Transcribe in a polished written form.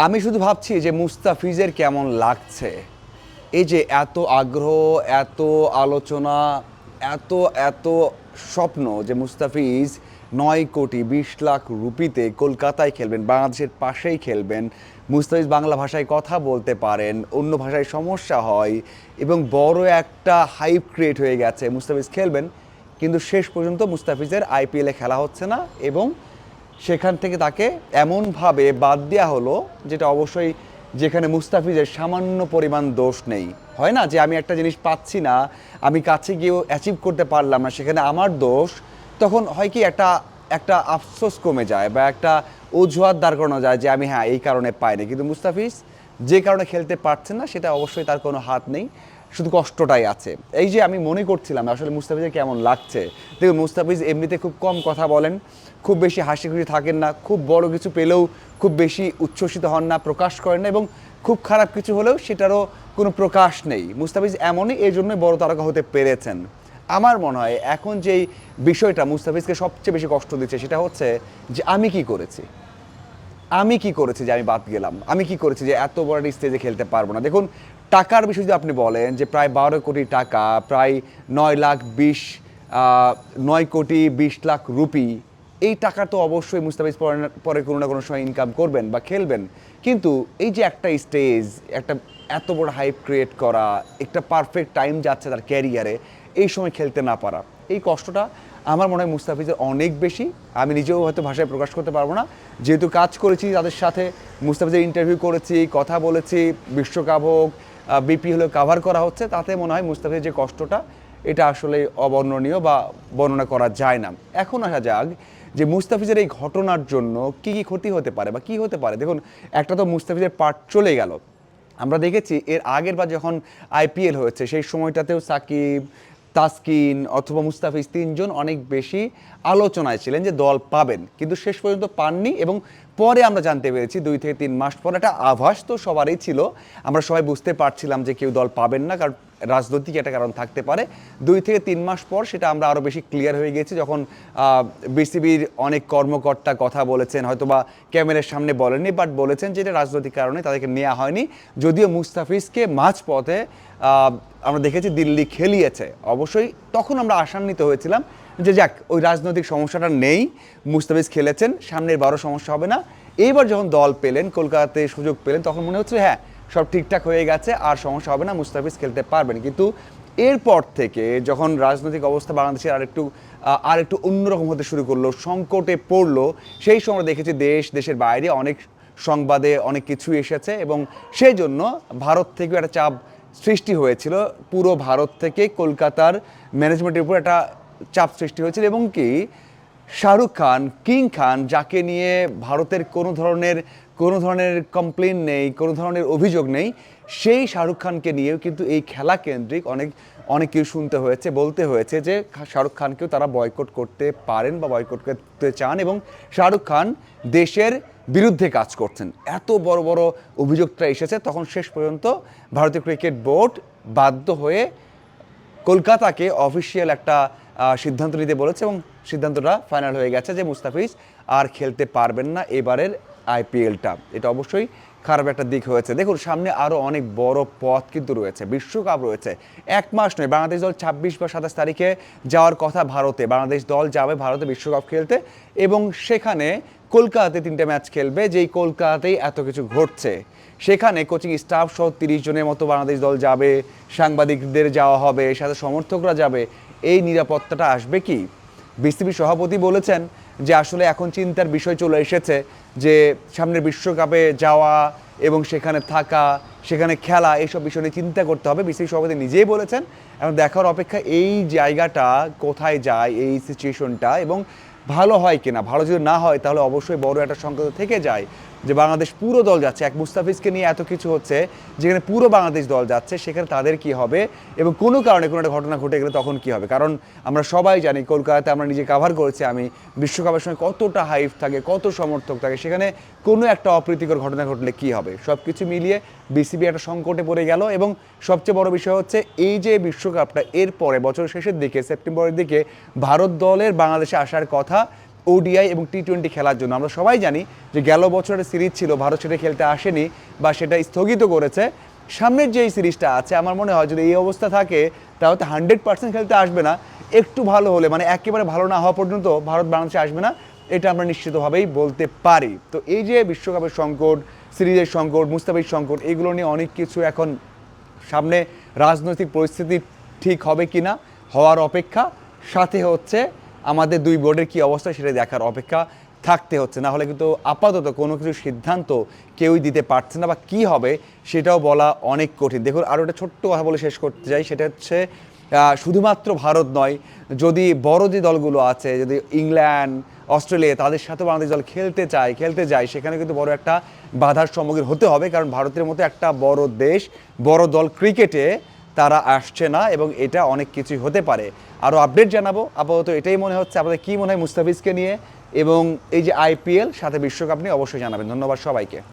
আমি শুধু ভাবছি যে মুস্তাফিজের কেমন লাগছে, এই যে এত আগ্রহ, এত আলোচনা, এত এত স্বপ্ন যে মুস্তাফিজ 9 কোটি 20 লাখ রুপিতে কলকাতায় খেলবেন, বাংলাদেশের পাশেই খেলবেন। মুস্তাফিজ বাংলা ভাষায় কথা বলতে পারেন, অন্য ভাষায় সমস্যা হয় এবং বড় একটা হাইপ ক্রিয়েট হয়ে গেছে মুস্তাফিজ খেলবেন। কিন্তু শেষ পর্যন্ত মুস্তাফিজের আইপিএলে খেলা হচ্ছে না এবং সেখান থেকে তাকে এমনভাবে বাদ দেওয়া হলো, যেটা অবশ্যই, যেখানে মুস্তাফিজের সামান্য পরিমাণ দোষ নেই। হয় না যে আমি একটা জিনিস পাচ্ছি না, আমি কাছে গিয়েও অ্যাচিভ করতে পারলাম না, সেখানে আমার দোষ। তখন হয় কি, একটা একটা আফসোস কমে যায় বা একটা অজুহাত দাঁড় করানো যায় যে আমি হ্যাঁ এই কারণে পাইনি। কিন্তু মুস্তাফিজ যে কারণে খেলতে পারছেন না সেটা অবশ্যই তার কোনো হাত নেই, শুধু কষ্টটাই আছে। এই যে আমি মনে করছিলাম আসলে মুস্তাফিজের কেমন লাগছে। দেখুন, মুস্তাফিজ এমনিতে খুব কম কথা বলেন, খুব বেশি হাসি খুশি থাকেন না, খুব বড় কিছু পেলেও খুব বেশি উচ্ছ্বসিত হন না, প্রকাশ করেন না, এবং খুব খারাপ কিছু হলেও সেটারও কোনো প্রকাশ নেই। মুস্তাফিজ এমনই, এই জন্যই বড় তারকা হতে পেরেছেন। আমার মনে হয় এখন যেই বিষয়টা মুস্তাফিজকে সবচেয়ে বেশি কষ্ট দিচ্ছে সেটা হচ্ছে যে আমি কি করেছি, আমি কি করেছি যে আমি বাদ গেলাম, আমি কি করেছি যে এত বড় স্টেজে খেলতে পারবো না। দেখুন, টাকার বিষয় যদি আপনি বলেন যে প্রায় 12 কোটি টাকা, প্রায় 9 কোটি 20 লাখ রুপি, এই টাকা তো অবশ্যই মুস্তাফিজ পরে কোনো না কোনো সময় ইনকাম করবেন বা খেলবেন। কিন্তু এই যে একটা স্টেজ, একটা এত বড় হাইপ ক্রিয়েট করা, একটা পারফেক্ট টাইম যাচ্ছে তার ক্যারিয়ারে, এই সময় খেলতে না পারা, এই কষ্টটা আমার মনে হয় মুস্তাফিজের অনেক বেশি। আমি নিজেও হয়তো ভাষায় প্রকাশ করতে পারবো না, যেহেতু কাজ করেছি তাদের সাথে, মুস্তাফিজের ইন্টারভিউ করেছি, কথা বলেছি, বিশ্বকাপ হোক বিপি হলেও কাভার করা হচ্ছে, তাতে মনে হয় মুস্তাফিজের যে কষ্টটা, এটা আসলে অবর্ণনীয় বা বর্ণনা করা যায় না। এখন আসা যাক যে মুস্তাফিজের এই ঘটনার জন্য কী কী ক্ষতি হতে পারে বা কী হতে পারে। দেখুন, একটা তো মুস্তাফিজের পার্ট চলে গেল। আমরা দেখেছি এর আগের বার যখন আইপিএল হয়েছে সেই সময়টাতেও সাকিব, তাসকিন অথবা মুস্তাফিজ তিনজন অনেক বেশি আলোচনায় ছিলেন যে দল পাবেন, কিন্তু শেষ পর্যন্ত পাননি। এবং পরে আমরা জানতে পেরেছি 2 থেকে 3 মাস পর, একটা আভাস তো সবারই ছিল, আমরা সবাই বুঝতে পারছিলাম যে কেউ দল পাবেন না, কারণ রাজনৈতিক একটা কারণ থাকতে পারে। 2 থেকে 3 মাস পর সেটা আমরা আরও বেশি ক্লিয়ার হয়ে গেছি, যখন বিসিবির অনেক কর্মকর্তা কথা বলেছেন, হয়তোবা ক্যামেরার সামনে বলেননি, বাট বলেছেন যে এটা রাজনৈতিক কারণে তাদেরকে নেওয়া হয়নি। যদিও মুস্তাফিজকে মাঝপথে আমরা দেখেছি দিল্লি খেলিয়েছে, অবশ্যই তখন আমরা আশান্বিত হয়েছিলাম যে যাক, ওই রাজনৈতিক সমস্যাটা নেই, মুস্তাফিজ খেলেছেন, সামনের বারো সমস্যা হবে না। এইবার যখন দল পেলেন, কলকাতাতে সুযোগ পেলেন, তখন মনে হচ্ছে হ্যাঁ সব ঠিকঠাক হয়ে গেছে, আর সমস্যা হবে না, মুস্তাফিজ খেলতে পারবেন। কিন্তু এরপর থেকে যখন রাজনৈতিক অবস্থা বাংলাদেশের আরেকটু অন্যরকম হতে শুরু করলো, সংকটে পড়লো, সেই সময় দেখেছি দেশের বাইরে অনেক সংবাদে অনেক কিছু এসেছে, এবং সেই জন্য ভারত থেকেও একটা চাপ সৃষ্টি হয়েছিল। পুরো ভারত থেকে কলকাতার ম্যানেজমেন্টের উপর একটা চাপ সৃষ্টি হয়েছিল, এবং কি শাহরুখ খান, কিং খান, যাকে নিয়ে ভারতের কোনো ধরনের কমপ্লেন নেই, কোনো ধরনের অভিযোগ নেই, সেই শাহরুখ খানকে নিয়েও কিন্তু এই খেলা কেন্দ্রিক অনেক কিছু শুনতে হয়েছে, বলতে হয়েছে যে শাহরুখ খানকেও তারা বয়কট করতে পারেন বা বয়কট করতে চান, এবং শাহরুখ খান দেশের বিরুদ্ধে কাজ করছেন। এত বড় বড় অভিযোগটা এসেছে, তখন শেষ পর্যন্ত ভারতীয় ক্রিকেট বোর্ড বাধ্য হয়ে কলকাতাকে অফিসিয়াল একটা সিদ্ধান্ত নিতে বলেছে, এবং সিদ্ধান্তটা ফাইনাল হয়ে গেছে যে মুস্তাফিজ আর খেলতে পারবেন না এবারের আইপিএলটা। এটা অবশ্যই খারাপ একটা দিক হয়েছে। দেখুন, সামনে আরও অনেক বড় পথ কিন্তু রয়েছে, বিশ্বকাপ রয়েছে, 1 মাস নয়, বাংলাদেশ দল 26 বা 27 তারিখে যাওয়ার কথা ভারতে, বাংলাদেশ দল যাবে ভারতে বিশ্বকাপ খেলতে, এবং সেখানে কলকাতাতে 3টে ম্যাচ খেলবে, যেই কলকাতাতেই এত কিছু ঘটছে, সেখানে কোচিং স্টাফ সহ 30 জনের মতো বাংলাদেশ দল যাবে, সাংবাদিকদের যাওয়া হবে, সাথে সমর্থকরা যাবে, এই নিরাপত্তাটা আসবে কি? বিসিবি সভাপতি বলেছেন যে আসলে এখন চিন্তার বিষয় চলে এসেছে যে সামনের বিশ্বকাপে যাওয়া এবং সেখানে থাকা, সেখানে খেলা, এইসব বিষয় নিয়ে চিন্তা করতে হবে। বিসিবি সভাপতি নিজেই বলেছেন। এখন দেখার অপেক্ষা এই জায়গাটা কোথায় যায়, এই সিচুয়েশনটা, এবং ভালো হয় কিনা। ভালো যদি না হয় তাহলে অবশ্যই বড় একটা সংকট থেকে যায় যে বাংলাদেশ পুরো দল যাচ্ছে, এক মুস্তাফিজকে নিয়ে এত কিছু হচ্ছে, যেখানে পুরো বাংলাদেশ দল যাচ্ছে, সেখানে তাদের কি হবে, এবং কোনো কারণে কোনো একটা ঘটনা ঘটে গেলে তখন কি হবে। কারণ আমরা সবাই জানি কলকাতাতে আমরা নিজে কাভার করেছি আমি, বিশ্বকাপের সময় কতটা হাইপ থাকে, কত সমর্থক থাকে, সেখানে কোনো একটা অপ্রীতিকর ঘটনা ঘটলে কি হবে। সব কিছু মিলিয়ে বিসিবি একটা সংকটে পড়ে গেল, এবং সবচেয়ে বড় বিষয় হচ্ছে এই যে বিশ্বকাপটা এরপরে বছরের শেষের দিকে, সেপ্টেম্বরের দিকে ভারত দলের বাংলাদেশে আসার কথা, ওডিআই এবং টি-20 খেলার জন্য। আমরা সবাই জানি যে গেল বছরের সিরিজ ছিল, ভারত সেটা খেলতে আসেনি বা সেটা স্থগিত করেছে। সামনের যে এই সিরিজটা আছে আমার মনে হয় যদি এই অবস্থা থাকে তাহলে তো 100% খেলতে আসবে না, একটু ভালো হলে মানে একেবারে ভালো না হওয়া পর্যন্ত ভারত বাংলাদেশে আসবে না, এটা আমরা নিশ্চিতভাবেই বলতে পারি। তো এই যে বিশ্বকাপের সংকট, সিরিজের সংকট, মুস্তাফিজ সংকট, এগুলো নিয়ে অনেক কিছু এখন সামনে রাজনৈতিক পরিস্থিতি ঠিক হবে কি না হওয়ার অপেক্ষা, সাথে হচ্ছে আমাদের দুই বোর্ডের কী অবস্থা সেটা দেখার অপেক্ষা থাকতে হচ্ছে। না হলে কিন্তু আপাতত কোনো কিছু সিদ্ধান্ত কেউই দিতে পারছে না, বা কী হবে সেটাও বলা অনেক কঠিন। দেখুন আরও একটা ছোট্ট কথা বলে শেষ করতে চাই, সেটা হচ্ছে শুধুমাত্র ভারত নয়, যদি বড় যে দলগুলো আছে, যদি ইংল্যান্ড, অস্ট্রেলিয়া, তাদের সাথে বাংলাদেশ দল খেলতে যায় সেখানে কিন্তু বড় একটা বাধার সম্মুখীন হতে হবে, কারণ ভারতের মতো একটা বড় দেশ, বড় দল ক্রিকেটে তারা আসছে না, এবং এটা অনেক কিছুই হতে পারে। আরও আপডেট জানাবো, আপাতত এটাই মনে হচ্ছে। আপনাদের কী মনে হয় মুস্তাফিজকে নিয়ে এবং এই যে আইপিএল সাথে বিশ্বকাপ নিয়ে অবশ্যই জানাবেন। ধন্যবাদ সবাইকে।